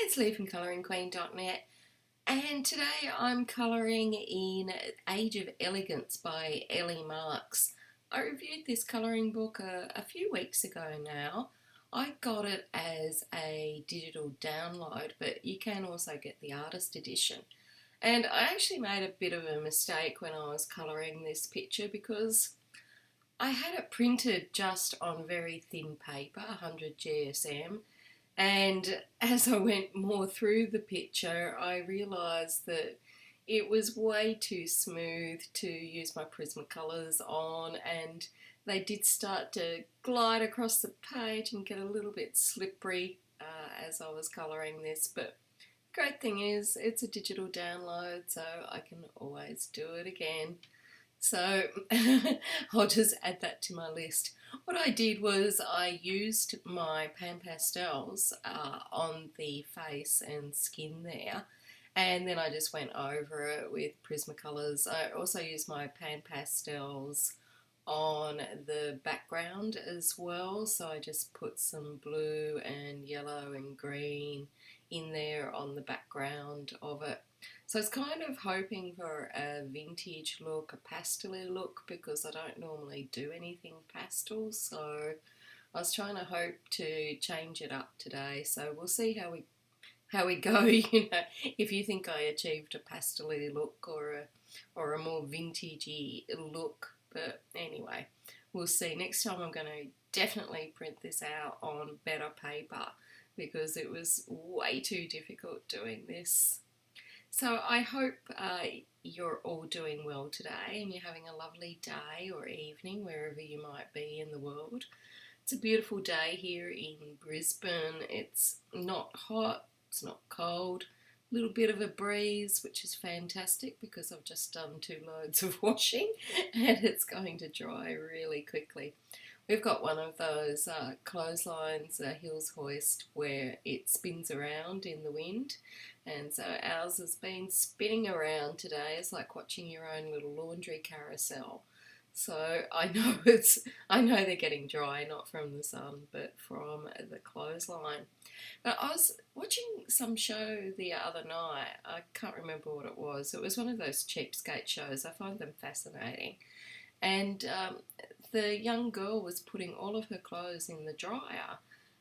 It's Lee from coloringqueen.net, and today I'm colouring in Age of Elegance by Ellie Marks. I reviewed this colouring book a few weeks ago now. I got it as a digital download, but you can also get the artist edition. And I actually made a bit of a mistake when I was colouring this picture because I had it printed just on very thin paper, 100 GSM, and as I went more through the picture, I realised that it was way too smooth to use my Prismacolors on, and they did start to glide across the page and get a little bit slippery as I was colouring this. But the great thing is it's a digital download, so I can always do it again. So I'll just add that to my list. What I did was I used my pan pastels on the face and skin there, and then I just went over it with Prismacolors. I also used my pan pastels on the background as well, so I just put some blue and yellow and green in there on the background of it. So I was kind of hoping for a vintage look, a pastel-y look, because I don't normally do anything pastel, so I was trying to hope to change it up today. So we'll see how we go. If you think I achieved a pastel-y look or a more vintagey look. But anyway, we'll see. Next time I'm going to definitely print this out on better paper because it was way too difficult doing this. So I hope you're all doing well today and you're having a lovely day or evening wherever you might be in the world. It's a beautiful day here in Brisbane. It's not hot, it's not cold, a little bit of a breeze, which is fantastic because I've just done 2 loads of washing and it's going to dry really quickly. We've got one of those clotheslines, Hills Hoist, where it spins around in the wind, and so ours has been spinning around today. It's like watching your own little laundry carousel. So I know they're getting dry, not from the sun, but from the clothesline. But I was watching some show the other night. I can't remember what it was. It was one of those cheapskate shows. I find them fascinating. And the young girl was putting all of her clothes in the dryer,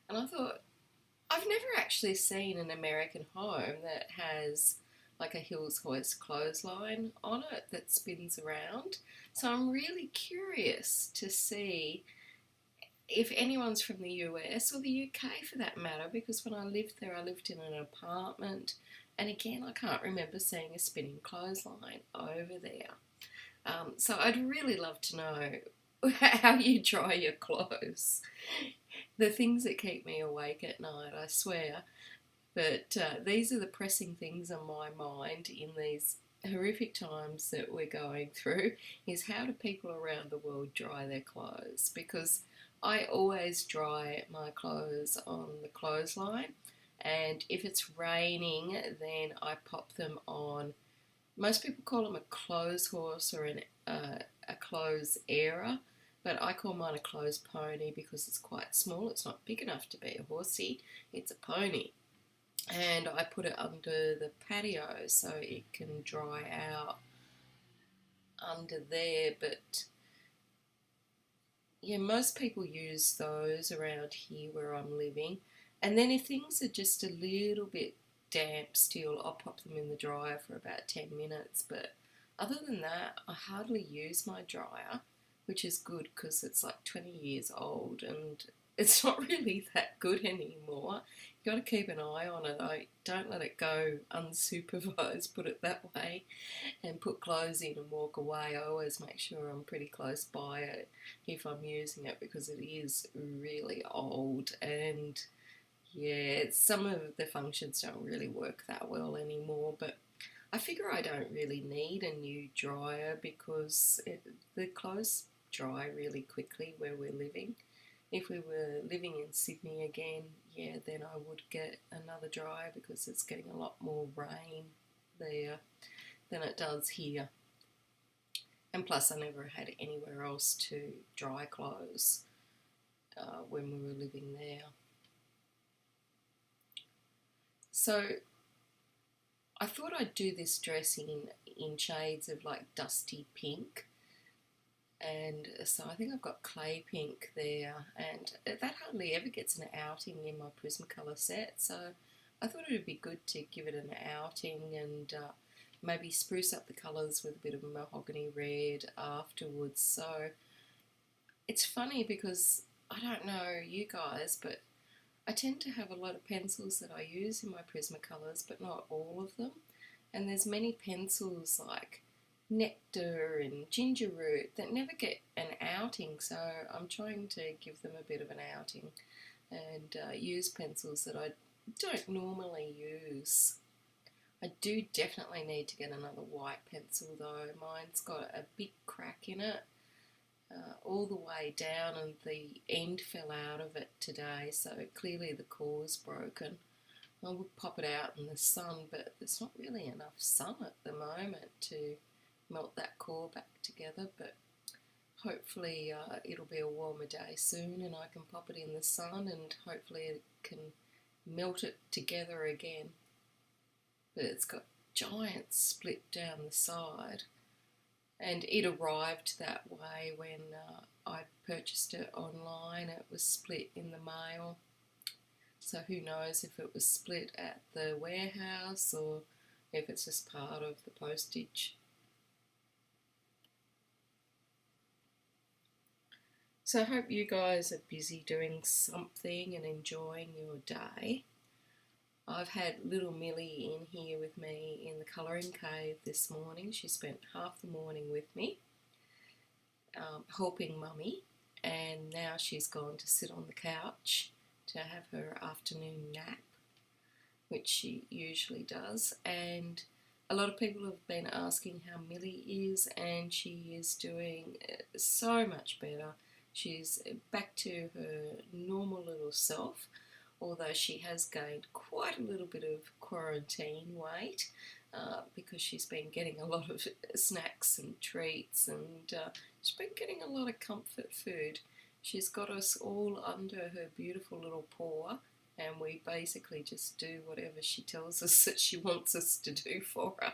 and I thought, I've never actually seen an American home that has like a Hills Hoist clothesline on it that spins around. So I'm really curious to see if anyone's from the US or the UK for that matter, because when I lived there, I lived in an apartment, and again, I can't remember seeing a spinning clothesline over there. So I'd really love to know how you dry your clothes. The things that keep me awake at night, I swear. But these are the pressing things on my mind in these horrific times that we're going through, is how do people around the world dry their clothes? Because I always dry my clothes on the clothesline, and if it's raining, then I pop them on. Most people call them a clothes horse or a clothes airer, but I call mine a clothes pony because it's quite small. It's not big enough to be a horsey, it's a pony. And I put it under the patio so it can dry out under there. But yeah, most people use those around here where I'm living. And then if things are just a little bit damp still, I'll pop them in the dryer for about 10 minutes. But other than that, I hardly use my dryer, which is good because it's like 20 years old and it's not really that good anymore. You've got to keep an eye on it. I don't let it go unsupervised, put it that way, and put clothes in and walk away. I always make sure I'm pretty close by it if I'm using it because it is really old, and yeah, some of the functions don't really work that well anymore, but I figure I don't really need a new dryer because the clothes dry really quickly where we're living. If we were living in Sydney again, yeah, then I would get another dryer because it's getting a lot more rain there than it does here. And plus I never had anywhere else to dry clothes when we were living there. So I thought I'd do this dress in shades of like dusty pink, and so I think I've got clay pink there, and that hardly ever gets an outing in my Prismacolor set, so I thought it would be good to give it an outing and maybe spruce up the colours with a bit of mahogany red afterwards. So it's funny because I don't know you guys, but I tend to have a lot of pencils that I use in my Prismacolors, but not all of them. And there's many pencils like Nectar and Ginger Root that never get an outing, so I'm trying to give them a bit of an outing and use pencils that I don't normally use. I do definitely need to get another white pencil though. Mine's got a big crack in it all the way down, and the end fell out of it today, so clearly the core's broken. I would pop it out in the sun, but there's not really enough sun at the moment to melt that core back together, but hopefully it'll be a warmer day soon and I can pop it in the sun and hopefully it can melt it together again. But it's got giant split down the side, and it arrived that way when I purchased it online. It was split in the mail, so who knows if it was split at the warehouse or if it's just part of the postage. So I hope you guys are busy doing something and enjoying your day. I've had little Millie in here with me in the colouring cave this morning. She spent half the morning with me, helping Mummy, and now she's gone to sit on the couch to have her afternoon nap, which she usually does. And a lot of people have been asking how Millie is, and she is doing so much better. She's back to her normal little self, although she has gained quite a little bit of quarantine weight because she's been getting a lot of snacks and treats, and she's been getting a lot of comfort food. She's got us all under her beautiful little paw, and we basically just do whatever she tells us that she wants us to do for her.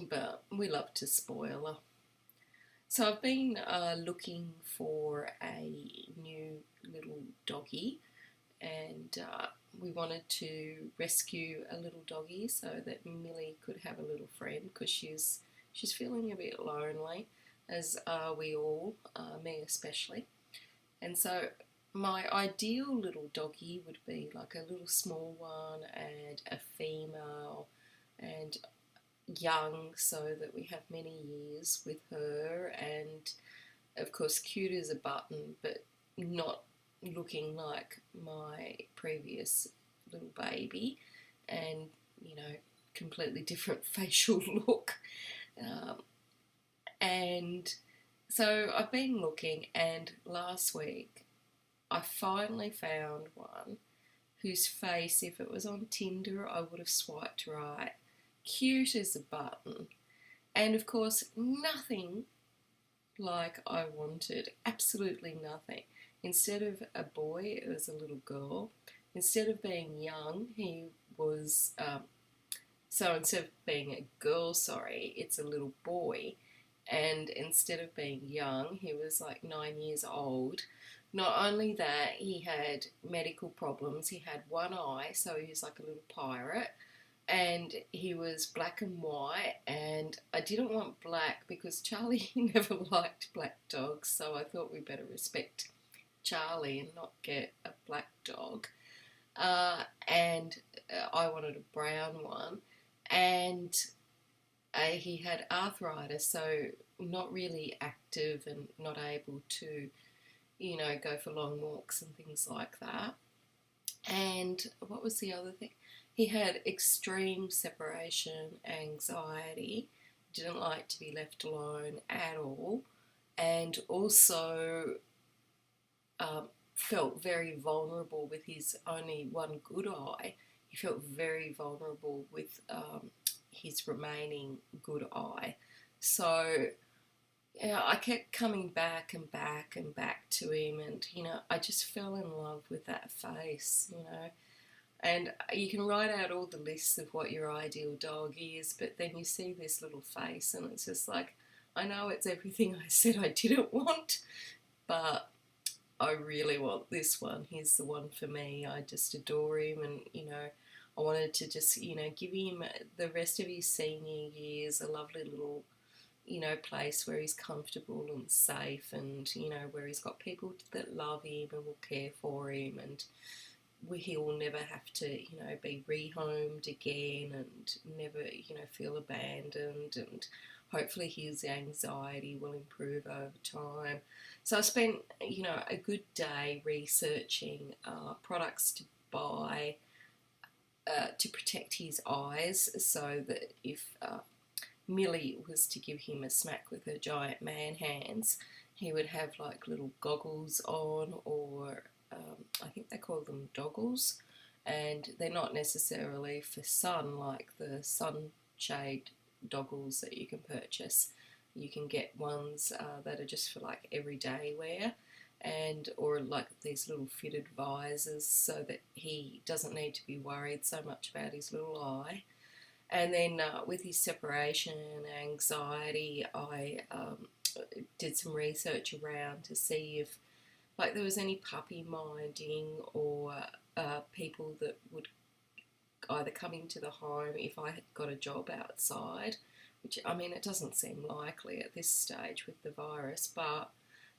But we love to spoil her. So I've been looking for a new little doggy, and we wanted to rescue a little doggy so that Millie could have a little friend, because she's feeling a bit lonely, as are we all, me especially. And so my ideal little doggy would be like a little small one and a female and young, so that we have many years with her, and of course cute as a button, but not looking like my previous little baby, and completely different facial look. And so I've been looking, and last week I finally found one whose face, if it was on Tinder, I would have swiped right. Cute as a button, and of course nothing like I wanted, absolutely nothing. Instead of a boy, it was a little girl. Instead of being young, he was instead of being a girl, it's a little boy, and instead of being young, he was like 9 years old. Not only that, he had medical problems. He had one eye, so he was like a little pirate. And he was black and white, and I didn't want black because Charlie never liked black dogs, so I thought we better respect Charlie and not get a black dog. And I wanted a brown one, and he had arthritis, so not really active and not able to, go for long walks and things like that. And what was the other thing? He had extreme separation anxiety, didn't like to be left alone at all, and also felt very vulnerable with his only one good eye. He felt very vulnerable with his remaining good eye. So I kept coming back and back and back to him, and I just fell in love with that face. And you can write out all the lists of what your ideal dog is, but then you see this little face and it's just like, I know it's everything I said I didn't want, but I really want this one. He's the one for me. I just adore him, and I wanted to just give him the rest of his senior years a lovely little place where he's comfortable and safe, and where he's got people that love him and will care for him, and he will never have to be rehomed again, and never feel abandoned, and hopefully his anxiety will improve over time. So I spent a good day researching products to buy to protect his eyes, so that if Millie was to give him a smack with her giant man hands, he would have like little goggles on, or I think they call them doggles, and they're not necessarily for sun like the sunshade doggles that you can purchase. You can get ones that are just for like everyday wear, or like these little fitted visors, so that he doesn't need to be worried so much about his little eye. And then with his separation and anxiety, I did some research around to see if there was any puppy minding, or people that would either come into the home if I had got a job outside, which, I mean, it doesn't seem likely at this stage with the virus, but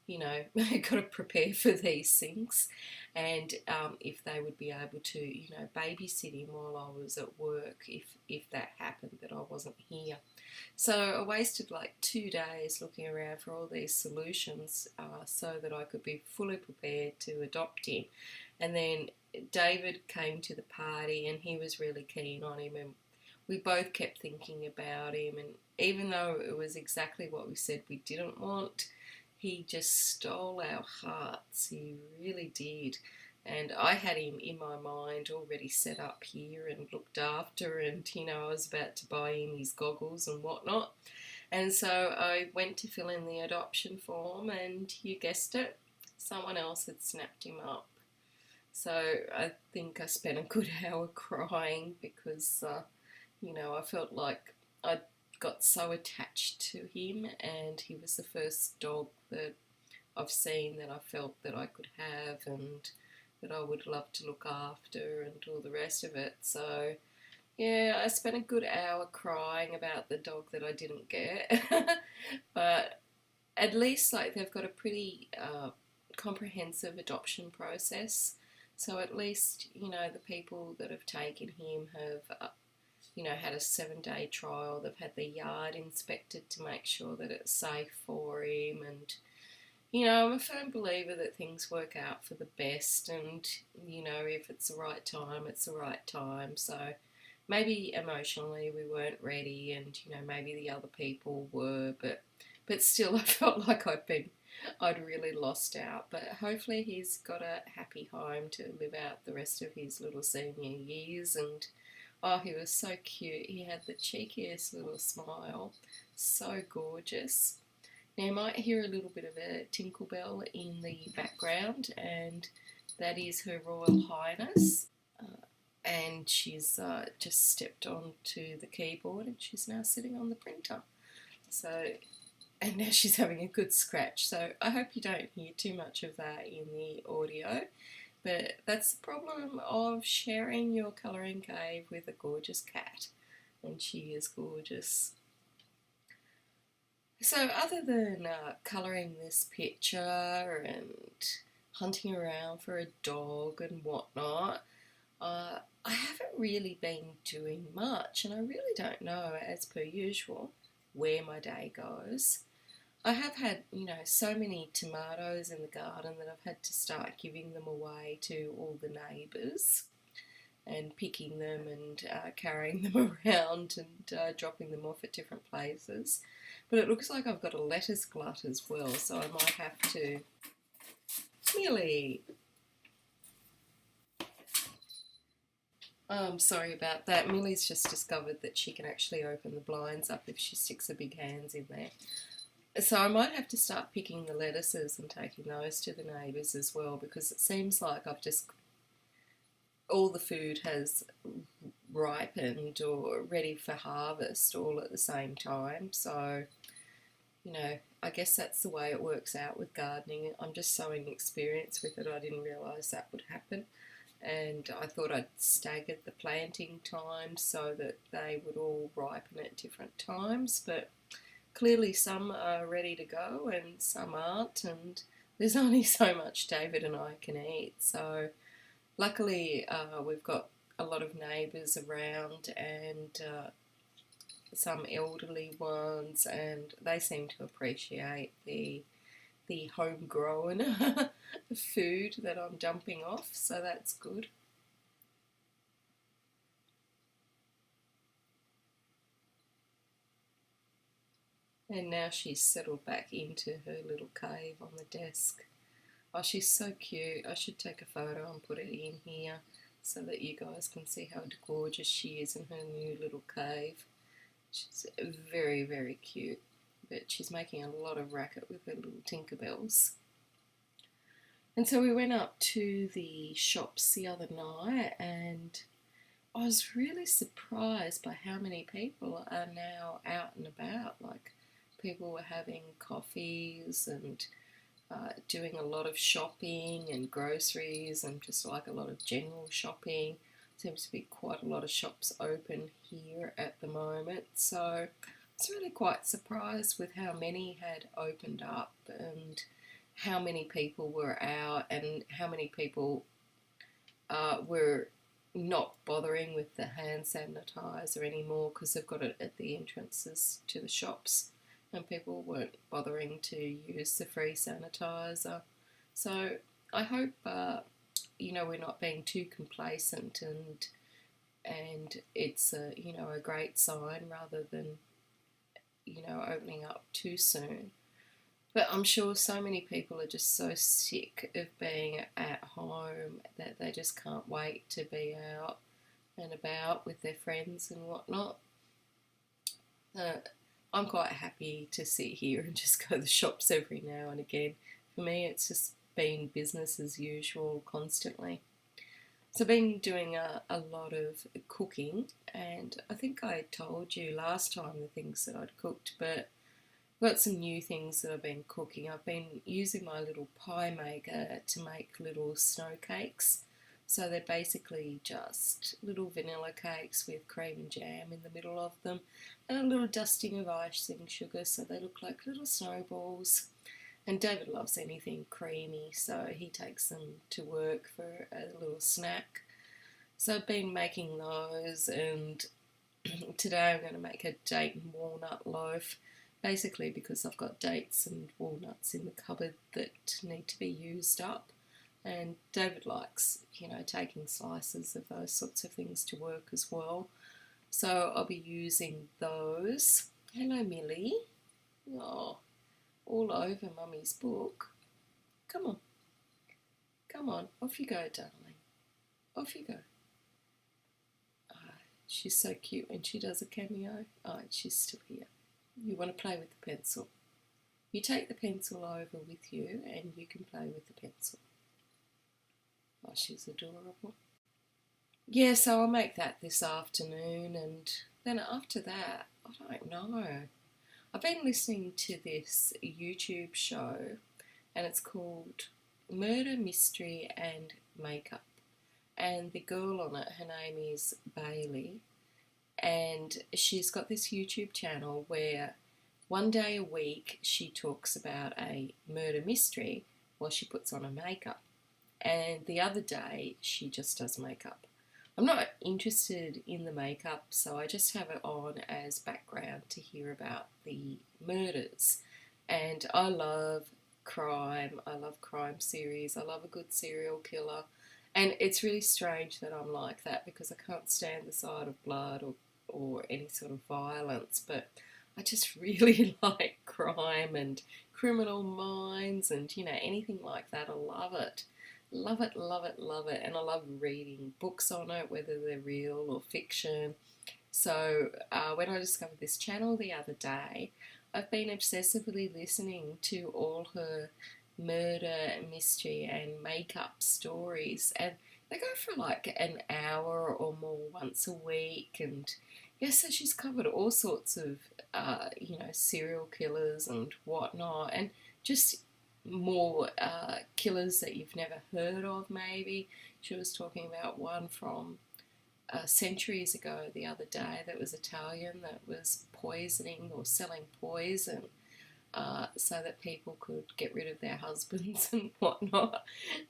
you've got to prepare for these things. And if they would be able to, babysit him while I was at work, if that happened, that I wasn't here. So I wasted like 2 days looking around for all these solutions, so that I could be fully prepared to adopt him. And then David came to the party, and he was really keen on him, and we both kept thinking about him. And even though it was exactly what we said we didn't want, he just stole our hearts. He really did. And I had him in my mind already set up here and looked after, and I was about to buy him his goggles and whatnot. And so I went to fill in the adoption form, and you guessed it, someone else had snapped him up. So I think I spent a good hour crying, because I felt like I'd got so attached to him, and he was the first dog that I've seen that I felt that I could have, and that I would love to look after, and all the rest of it. So yeah, I spent a good hour crying about the dog that I didn't get. But at least they've got a pretty comprehensive adoption process. So at least the people that have taken him have had a 7-day trial. They've had the yard inspected to make sure that it's safe for him, and I'm a firm believer that things work out for the best, and if it's the right time, it's the right time. So maybe emotionally we weren't ready, and maybe the other people were, but still I felt like I'd really lost out. But hopefully he's got a happy home to live out the rest of his little senior years. And oh, he was so cute. He had the cheekiest little smile. So gorgeous. Now you might hear a little bit of a tinkle bell in the background, and that is Her Royal Highness. And she's just stepped onto the keyboard, and she's now sitting on the printer. And now she's having a good scratch. So I hope you don't hear too much of that in the audio. But that's the problem of sharing your colouring cave with a gorgeous cat. And she is gorgeous. So other than colouring this picture and hunting around for a dog and whatnot, I haven't really been doing much, and I really don't know, as per usual, where my day goes. I have had, so many tomatoes in the garden that I've had to start giving them away to all the neighbours, and picking them and carrying them around, and dropping them off at different places. But it looks like I've got a lettuce glut as well, so I might have to... Millie! Sorry about that. Millie's just discovered that she can actually open the blinds up if she sticks her big hands in there. So I might have to start picking the lettuces and taking those to the neighbours as well, because it seems like I've just all the food has ripened or ready for harvest all at the same time. So, I guess that's the way it works out with gardening. I'm just so inexperienced with it, I didn't realise that would happen. And I thought I'd staggered the planting times so that they would all ripen at different times, but clearly some are ready to go and some aren't, and there's only so much David and I can eat. So luckily we've got a lot of neighbours around and some elderly ones, and they seem to appreciate the homegrown food that I'm dumping off, so that's good. And now she's settled back into her little cave on the desk. Oh, she's so cute. I should take a photo and put it in here so that you guys can see how gorgeous she is in her new little cave. She's very, very cute, but she's making a lot of racket with her little Tinkerbells. And so we went up to the shops the other night, and I was really surprised by how many people are now out and about. Like, people were having coffees and doing a lot of shopping and groceries and just like a lot of general shopping. Seems to be quite a lot of shops open here at the moment. So I was really quite surprised with how many had opened up and how many people were out and how many people were not bothering with the hand sanitizer anymore because they've got it at the entrances to the shops, and people weren't bothering to use the free sanitizer. So I hope we're not being too complacent, and it's a great sign rather than opening up too soon. But I'm sure so many people are just so sick of being at home that they just can't wait to be out and about with their friends and whatnot. I'm quite happy to sit here and just go to the shops every now and again. For me, it's just been business as usual constantly. So I've been doing a lot of cooking, and I think I told you last time the things that I'd cooked, but I've got some new things that I've been cooking. I've been using my little pie maker to make little snow cakes. So they're basically just little vanilla cakes with cream and jam in the middle of them and a little dusting of icing sugar so they look like little snowballs. And David loves anything creamy, so he takes them to work for a little snack. So I've been making those, and today I'm going to make a date and walnut loaf. Basically because I've got dates and walnuts in the cupboard that need to be used up, and David likes, taking slices of those sorts of things to work as well. So I'll be using those. Hello, Millie. Oh, all over Mummy's book. Come on. Come on, off you go, darling. Off you go. She's so cute when she does a cameo. Oh, she's still here. You want to play with the pencil. You take the pencil over with you and you can play with the pencil. Oh, she's adorable. Yeah, so I'll make that this afternoon, and then after that, I don't know. I've been listening to this YouTube show, and it's called Murder, Mystery and Makeup. And the girl on it, her name is Bailey, and she's got this YouTube channel where one day a week she talks about a murder mystery while she puts on her makeup, and the other day she just does makeup. I'm not interested in the makeup, so I just have it on as background to hear about the murders. And I love crime, I love crime series, I love a good serial killer. And it's really strange that I'm like that because I can't stand the sight of blood or any sort of violence, but I just really like crime and criminal minds and, anything like that. I love it. Love it, love it, love it. And I love reading books on it, whether they're real or fiction. So when I discovered this channel the other day, I've been obsessively listening to all her murder, mystery and makeup stories, and they go for like an hour or more once a week, and yes, so she's covered all sorts of serial killers and whatnot, and just more killers that you've never heard of. Maybe she was talking about one from centuries ago the other day that was Italian, that was poisoning or selling poison so that people could get rid of their husbands and whatnot,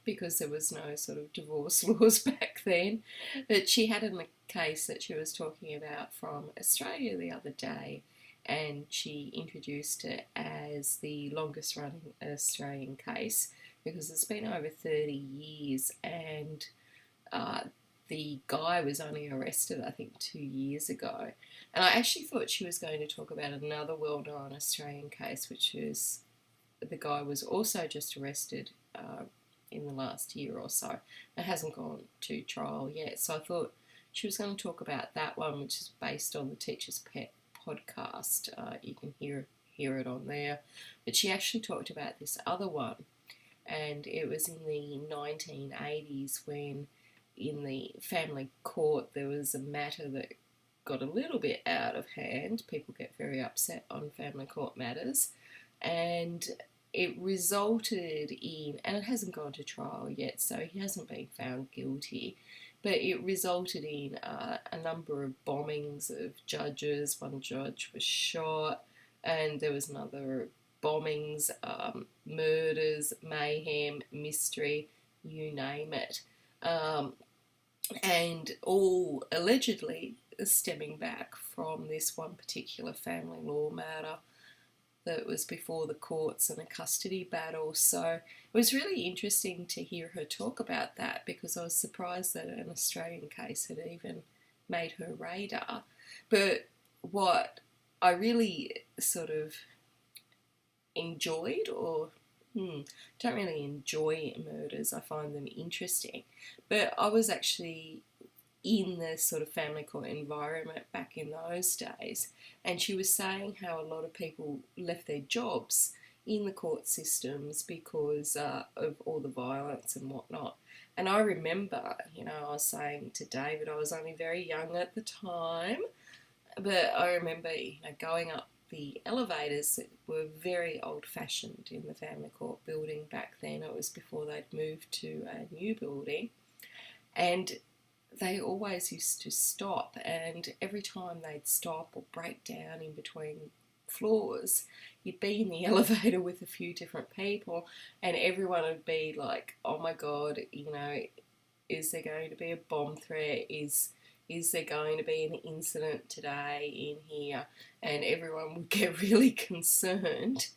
because there was no sort of divorce laws back then. But she had a case that she was talking about from Australia the other day, and she introduced it as the longest running Australian case because it's been over 30 years, and uh, the guy was only arrested, I think, 2 years ago. And I actually thought she was going to talk about another well-known Australian case, which is the guy was also just arrested in the last year or so. It hasn't gone to trial yet. So I thought she was going to talk about that one, which is based on the Teacher's Pet podcast. You can hear it on there. But she actually talked about this other one, and it was in the 1980s when in the family court there was a matter that got a little bit out of hand. People get very upset on family court matters, and it resulted in, and it hasn't gone to trial yet, so he hasn't been found guilty, but it resulted in a number of bombings of judges. One judge was shot, and there was another bombings, murders, mayhem, mystery, you name it. And all allegedly stemming back from this one particular family law matter that was before the courts and a custody battle. So it was really interesting to hear her talk about that, because I was surprised that an Australian case had even made her radar. But what I really sort of enjoyed, or don't really enjoy murders, I find them interesting, but I was actually in the sort of family court environment back in those days, and she was saying how a lot of people left their jobs in the court systems because of all the violence and whatnot. And I remember, I was saying to David, I was only very young at the time, but I remember, going up the elevators that were very old-fashioned in the family court building back then. It was before they'd moved to a new building, and they always used to stop, and every time they'd stop or break down in between floors, you'd be in the elevator with a few different people, and everyone would be like, oh my god, is there going to be a bomb threat? Is there going to be an incident today in here? And everyone would get really concerned,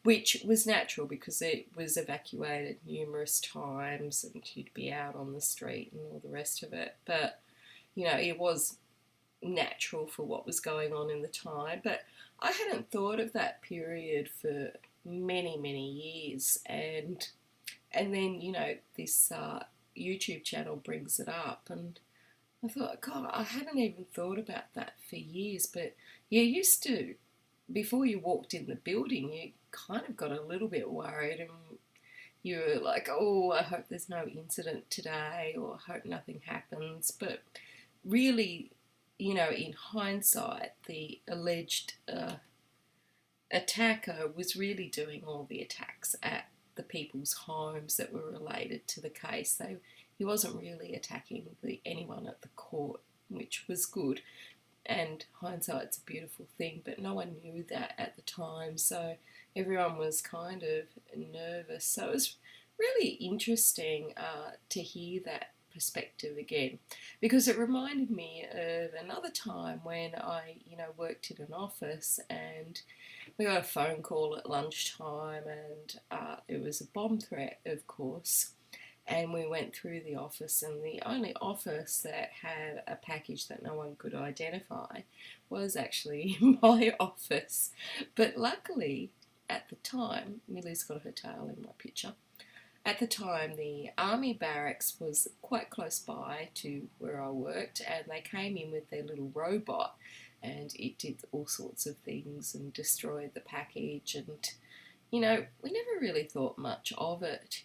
which was natural because it was evacuated numerous times and you'd be out on the street and all the rest of it. But, it was natural for what was going on in the time. But I hadn't thought of that period for many, many years. And then, this YouTube channel brings it up, and I thought, God, I hadn't even thought about that for years. But you used to, before you walked in the building, you kind of got a little bit worried, and you were like, oh, I hope there's no incident today, or I hope nothing happens. But really, in hindsight, the alleged attacker was really doing all the attacks at the people's homes that were related to the case. He wasn't really attacking anyone at the court, which was good. And hindsight's a beautiful thing, but no one knew that at the time, so everyone was kind of nervous. So it was really interesting to hear that perspective again, because it reminded me of another time when I, worked in an office, and we got a phone call at lunchtime, and it was a bomb threat, of course. And we went through the office, and the only office that had a package that no one could identify was actually my office. But luckily, at the time, Millie's got her tail in my picture, at the time the army barracks was quite close by to where I worked, and they came in with their little robot, and it did all sorts of things and destroyed the package, and we never really thought much of it,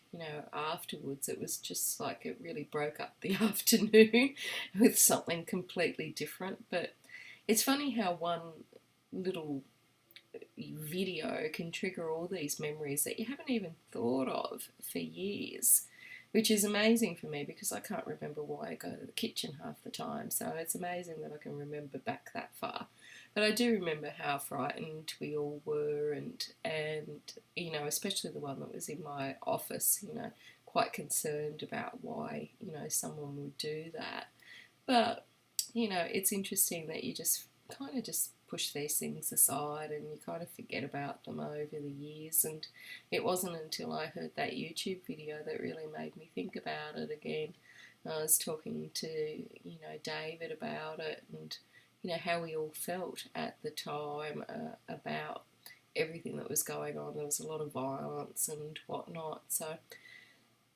afterwards. It was just like it really broke up the afternoon with something completely different. But it's funny how one little video can trigger all these memories that you haven't even thought of for years, which is amazing for me because I can't remember why I go to the kitchen half the time. So it's amazing that I can remember back that far. But I do remember how frightened we all were, and especially the one that was in my office, quite concerned about why, someone would do that. But, it's interesting that you just kind of just push these things aside and you kind of forget about them over the years. And it wasn't until I heard that YouTube video that really made me think about it again. I was talking to, David about it, and, how we all felt at the time about everything that was going on. There was a lot of violence and whatnot. So,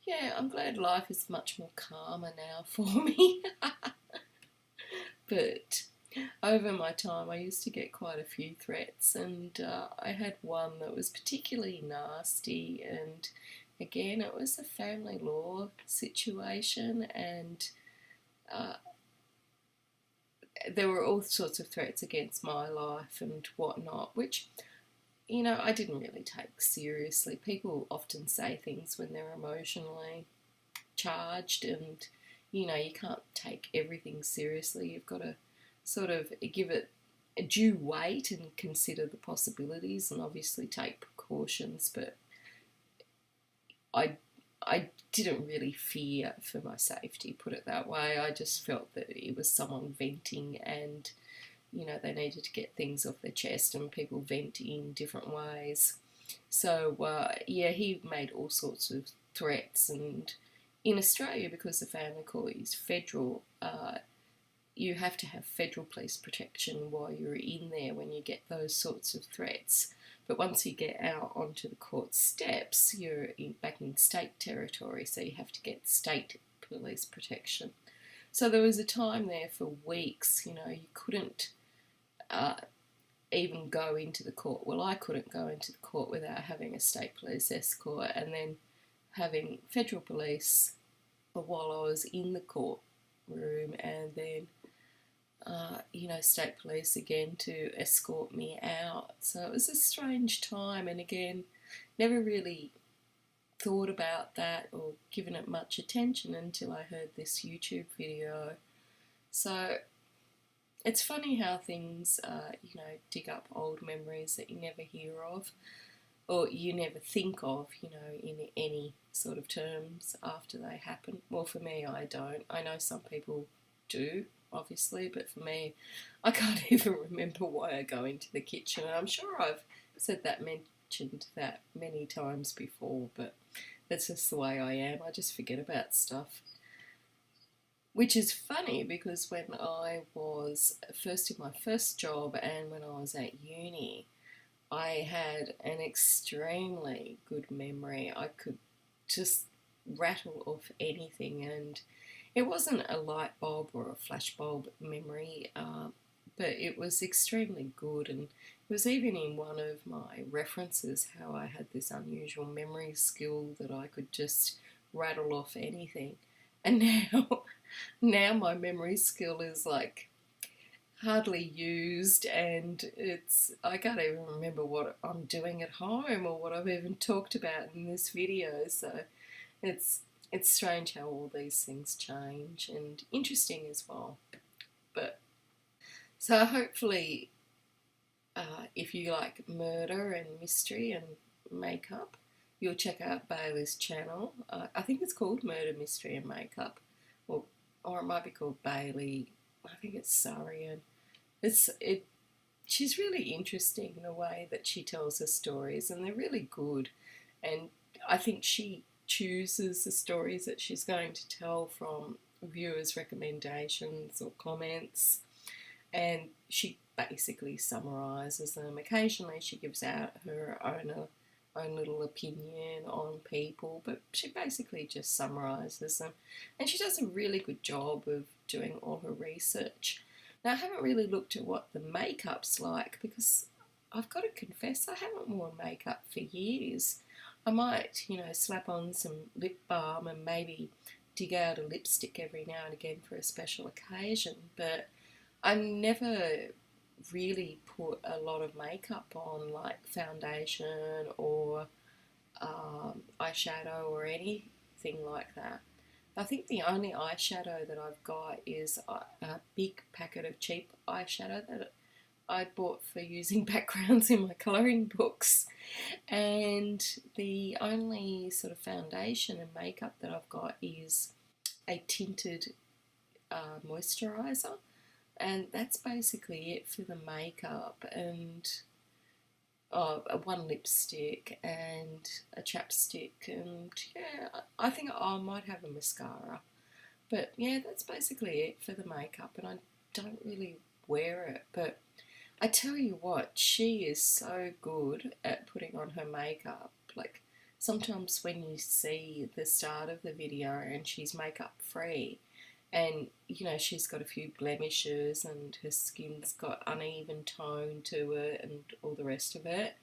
yeah, I'm glad life is much more calmer now for me. But over my time, I used to get quite a few threats, and I had one that was particularly nasty, and again, it was a family law situation, and there were all sorts of threats against my life and whatnot, which, I didn't really take seriously. People often say things when they're emotionally charged, and, you can't take everything seriously. You've got to sort of give it a due weight and consider the possibilities and obviously take precautions. But I didn't really fear for my safety, put it that way. I just felt that it was someone venting, and they needed to get things off their chest, and people vent in different ways. So he made all sorts of threats, and in Australia, because the family court is federal, you have to have federal police protection while you're in there when you get those sorts of threats. But once you get out onto the court steps, you're back in state territory, so you have to get state police protection. So there was a time there for weeks, you couldn't even go into the court. Well, I couldn't go into the court without having a state police escort, and then having federal police while I was in the courtroom, and then state police again to escort me out. So it was a strange time, and again, never really thought about that or given it much attention until I heard this YouTube video. So it's funny how things, dig up old memories that you never hear of or you never think of, in any sort of terms after they happen. Well, for me, I don't. I know some people do, obviously, but for me, I can't even remember why I go into the kitchen. And I'm sure I've mentioned that many times before, but that's just the way I am. I just forget about stuff. Which is funny because when I was first in my first job and when I was at uni, I had an extremely good memory. I could just rattle off anything, and it wasn't a light bulb or a flash bulb memory, but it was extremely good, and it was even in one of my references how I had this unusual memory skill that I could just rattle off anything. And now my memory skill is like hardly used, and I can't even remember what I'm doing at home or what I've even talked about in this video. So it's strange how all these things change, and interesting as well. But so hopefully, if you like murder and mystery and makeup, you'll check out Bailey's channel. I think it's called Murder, Mystery and Makeup, or it might be called Bailey. I think it's Sarian. She's really interesting in the way that she tells her stories, and they're really good. And I think she chooses the stories that she's going to tell from viewers' recommendations or comments, and she basically summarises them. Occasionally she gives out her own little opinion on people, but she basically just summarises them, and she does a really good job of doing all her research. Now, I haven't really looked at what the makeup's like because I've got to confess I haven't worn makeup for years. I might, slap on some lip balm and maybe dig out a lipstick every now and again for a special occasion, but I never really put a lot of makeup on, like foundation or eyeshadow or anything like that. I think the only eyeshadow that I've got is a big packet of cheap eyeshadow that I bought for using backgrounds in my colouring books. And the only sort of foundation and makeup that I've got is a tinted moisturiser. And that's basically it for the makeup. And one lipstick and a chapstick, and yeah, I think I might have a mascara. But yeah, that's basically it for the makeup, and I don't really wear it. But I tell you what, she is so good at putting on her makeup. Like, sometimes when you see the start of the video and she's makeup free, and she's got a few blemishes and her skin's got uneven tone to it and all the rest of it,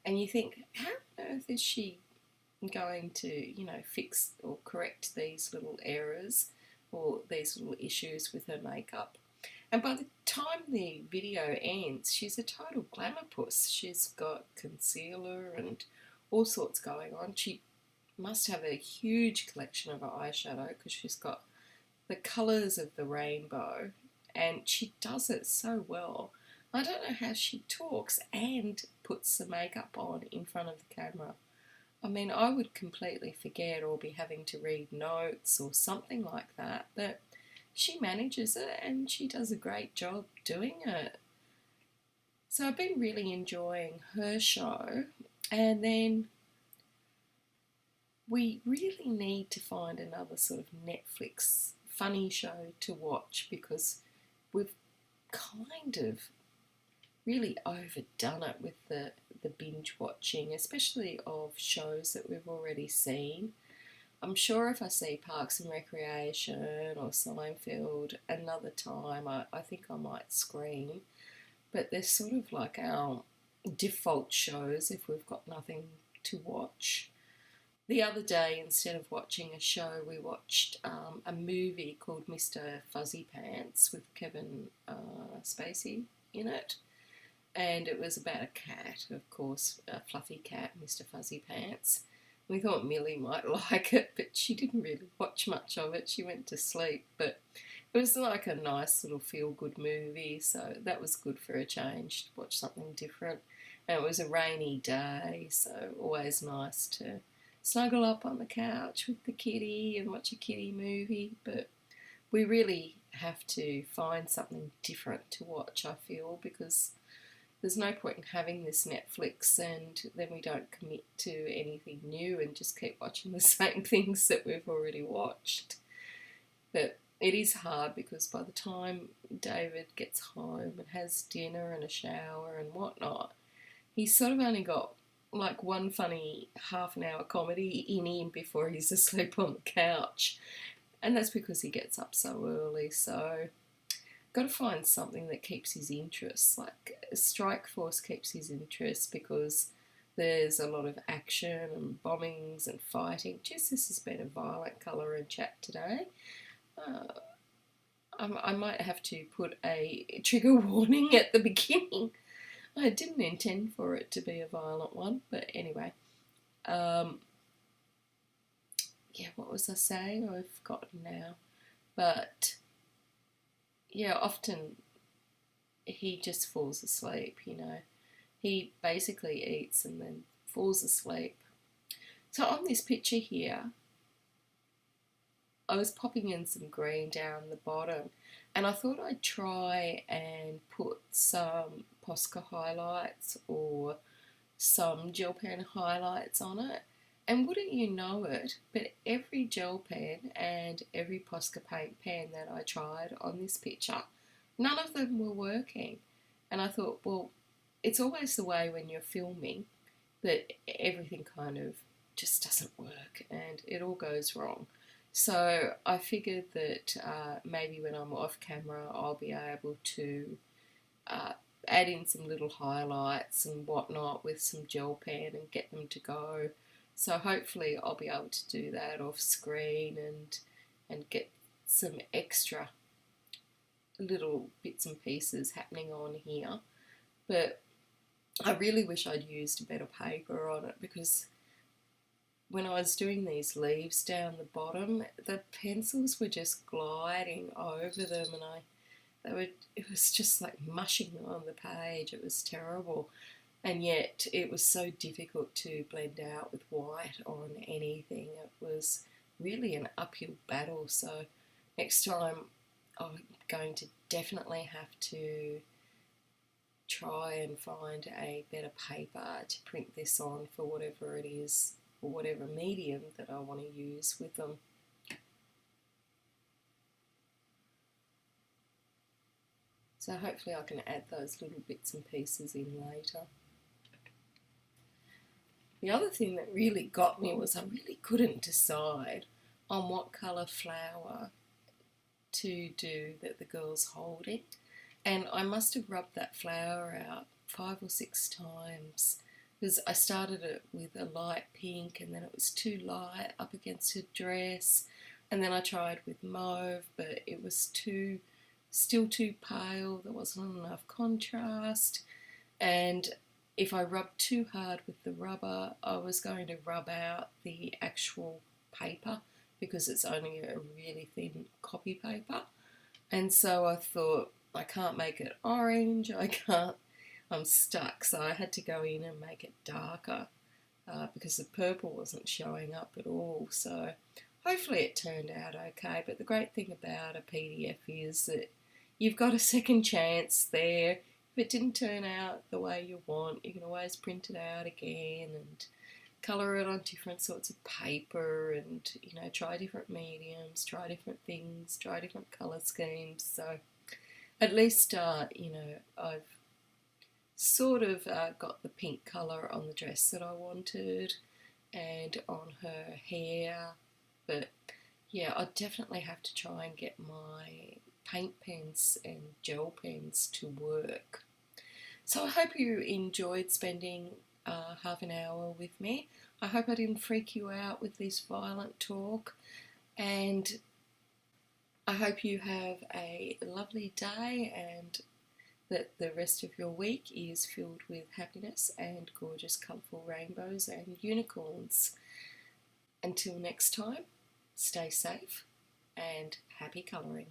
and you think, how on earth is she going to fix or correct these little errors or these little issues with her makeup? And by the time the video ends, she's a total glamour puss. She's got concealer and all sorts going on. She must have a huge collection of eyeshadow because she's got the colours of the rainbow, and she does it so well. I don't know how she talks and puts the makeup on in front of the camera. I mean, I would completely forget or be having to read notes or something like that, but she manages it and she does a great job doing it. So I've been really enjoying her show, and then we really need to find another sort of Netflix funny show to watch, because we've kind of really overdone it with the binge watching, especially of shows that we've already seen. I'm sure if I see Parks and Recreation or Seinfeld another time, I think I might scream. But they're sort of like our default shows if we've got nothing to watch. The other day, instead of watching a show, we watched a movie called Mr. Fuzzy Pants with Kevin Spacey in it. And it was about a cat, of course, a fluffy cat, Mr. Fuzzy Pants. We thought Millie might like it, but she didn't really watch much of it. She went to sleep, but it was like a nice little feel-good movie, so that was good for a change, to watch something different. And it was a rainy day, so always nice to snuggle up on the couch with the kitty and watch a kitty movie. But we really have to find something different to watch, I feel, because there's no point in having this Netflix and then we don't commit to anything new and just keep watching the same things that we've already watched. But it is hard, because by the time David gets home and has dinner and a shower and whatnot, he's sort of only got like one funny half an hour comedy in him before he's asleep on the couch. And that's because he gets up so early, so got to find something that keeps his interest. Like Strike Force keeps his interest because there's a lot of action and bombings and fighting. Just, this has been a violent colour and chat today. I might have to put a trigger warning at the beginning. I didn't intend for it to be a violent one, but anyway. Yeah, what was I saying? I've forgotten now. But yeah, often he just falls asleep, He basically eats and then falls asleep. So on this picture here, I was popping in some green down the bottom, and I thought I'd try and put some Posca highlights or some gel pen highlights on it. And wouldn't you know it, but every gel pen and every Posca paint pen that I tried on this picture, none of them were working. And I thought, well, it's always the way when you're filming that everything kind of just doesn't work and it all goes wrong. So I figured that maybe when I'm off camera I'll be able to add in some little highlights and whatnot with some gel pen and get them to go. So hopefully I'll be able to do that off screen and get some extra little bits and pieces happening on here. But I really wish I'd used a better paper on it, because when I was doing these leaves down the bottom, the pencils were just gliding over them, and it was just like mushing on the page. It was terrible. And yet it was so difficult to blend out with white on anything. It was really an uphill battle. So next time I'm going to definitely have to try and find a better paper to print this on for whatever it is, or whatever medium that I want to use with them. So hopefully I can add those little bits and pieces in later. The other thing that really got me was I really couldn't decide on what colour flower to do that the girl's holding. And I must have rubbed that flower out 5 or 6 times, because I started it with a light pink and then it was too light up against her dress, and then I tried with mauve, but it was still too pale. There wasn't enough contrast, and if I rubbed too hard with the rubber, I was going to rub out the actual paper, because it's only a really thin copy paper. And so I thought, I can't make it orange, I'm stuck. So I had to go in and make it darker, because the purple wasn't showing up at all. So hopefully it turned out okay. But the great thing about a PDF is that you've got a second chance there. If it didn't turn out the way you want, you can always print it out again and colour it on different sorts of paper, and try different mediums, try different things, try different colour schemes. So at least I've sort of got the pink colour on the dress that I wanted and on her hair. But yeah, I definitely have to try and get my paint pens and gel pens to work. So I hope you enjoyed spending half an hour with me. I hope I didn't freak you out with this violent talk, and I hope you have a lovely day and that the rest of your week is filled with happiness and gorgeous colourful rainbows and unicorns. Until next time, stay safe and happy colouring.